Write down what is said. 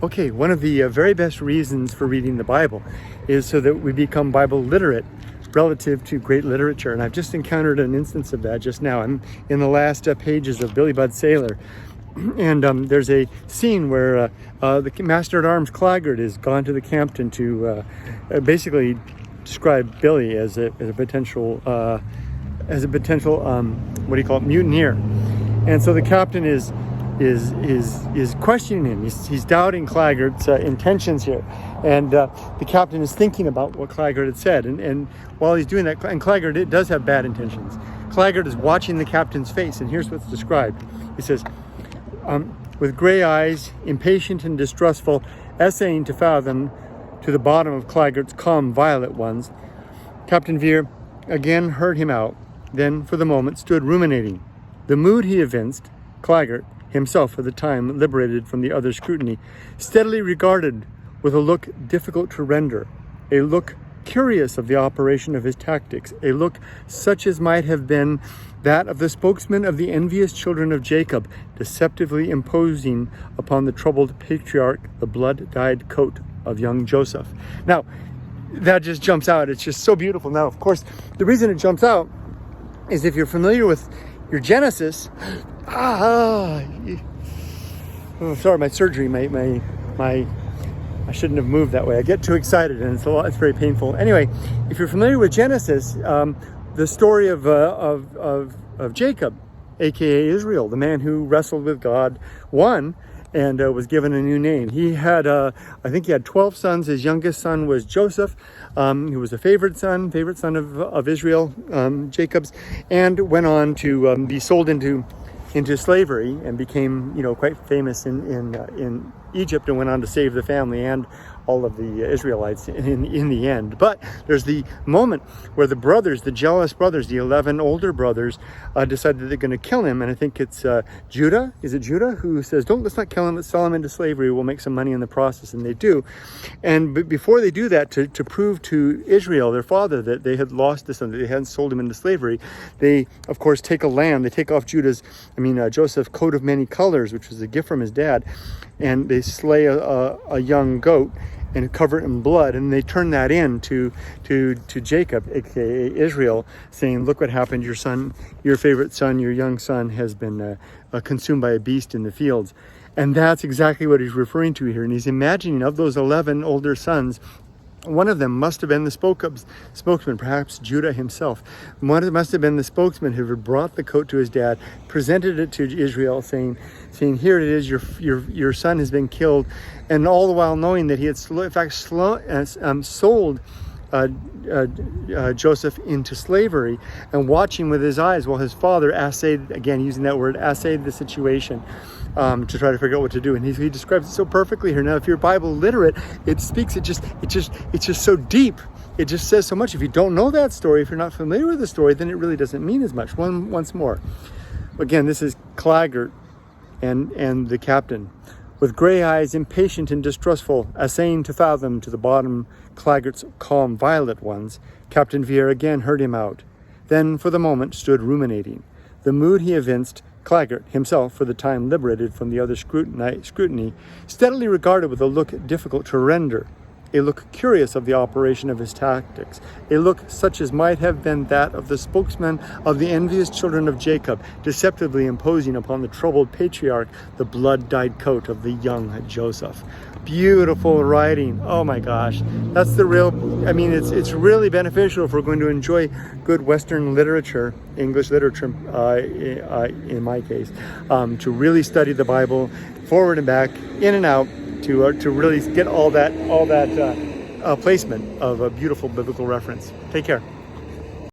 Okay, one of the very best reasons for reading the Bible is so that we become Bible literate relative to great literature. And I've just encountered an instance of that just now. I'm in the last pages of Billy Budd Sailor. And there's a scene where the Master-at-Arms Claggart is gone to the Campton to basically describe Billy as a potential mutineer. And so the captain is questioning him. He's doubting Claggart's intentions here, and the captain is thinking about what Claggart had said. And while he's doing that, and Claggart does have bad intentions. Claggart is watching the captain's face, and here's what's described. He says, with gray eyes, impatient and distrustful, essaying to fathom to the bottom of Claggart's calm violet ones, Captain Vere again heard him out, then for the moment stood ruminating. The mood he evinced, Claggart, himself for the time liberated from the other scrutiny, steadily regarded with a look difficult to render, a look curious of the operation of his tactics, a look such as might have been that of the spokesman of the envious children of Jacob, deceptively imposing upon the troubled patriarch the blood-dyed coat of young Joseph. Now, that just jumps out. It's just so beautiful. Now, of course, the reason it jumps out is if you're familiar with your Genesis. Sorry, my surgery, I shouldn't have moved that way. I get too excited and it's very painful. Anyway, if you're familiar with Genesis, the story of Jacob, aka Israel, the man who wrestled with God, won and was given a new name. He had, I think he had 12 sons. His youngest son was Joseph, who was a favorite son of Israel, Jacob's, and went on to be sold into slavery and became, quite famous in Egypt, and went on to save the family and all of the Israelites in the end. But there's the moment where the jealous brothers, the 11 older brothers, decide that they're going to kill him. And I think it's Judah. Is it Judah who says, let's not kill him, let's sell him into slavery. We'll make some money in the process. And they do. And before they do that, to prove to Israel, their father, that they had lost this son, that they hadn't sold him into slavery, they, of course, take a lamb. They take off Joseph's coat of many colors, which was a gift from his dad. And they slay a young goat and cover it in blood, and they turn that in to Jacob, aka Israel, saying, look what happened, your favorite son, your young son has been consumed by a beast in the fields. And that's exactly what he's referring to here. And he's imagining, of those 11 older sons, one of them must have been the spokesman, perhaps Judah himself. One must have been the spokesman who had brought the coat to his dad, presented it to Israel, saying, here it is, your son has been killed, and all the while knowing that he had sold Joseph into slavery, and watching with his eyes while his father assayed, again using that word, assayed the situation, to try to figure out what to do. And he describes it so perfectly here. Now, if you're Bible literate, it's just so deep. It just says so much. If you don't know that story, if you're not familiar with the story, then it really doesn't mean as much. Once more, again, this is Claggart and the captain. With gray eyes, impatient and distrustful, essaying to fathom to the bottom Claggart's calm violet ones, Captain Vere again heard him out, then for the moment stood ruminating. The mood he evinced, Claggart, himself for the time liberated from the other scrutiny, steadily regarded with a look difficult to render, a look curious of the operation of his tactics, a look such as might have been that of the spokesman of the envious children of Jacob, deceptively imposing upon the troubled patriarch the blood-dyed coat of the young Joseph. Beautiful writing. Oh my gosh. That's it's really beneficial if we're going to enjoy good Western literature, English literature, in my case, to really study the Bible forward and back, in and out, to really get all that placement of a beautiful biblical reference. Take care.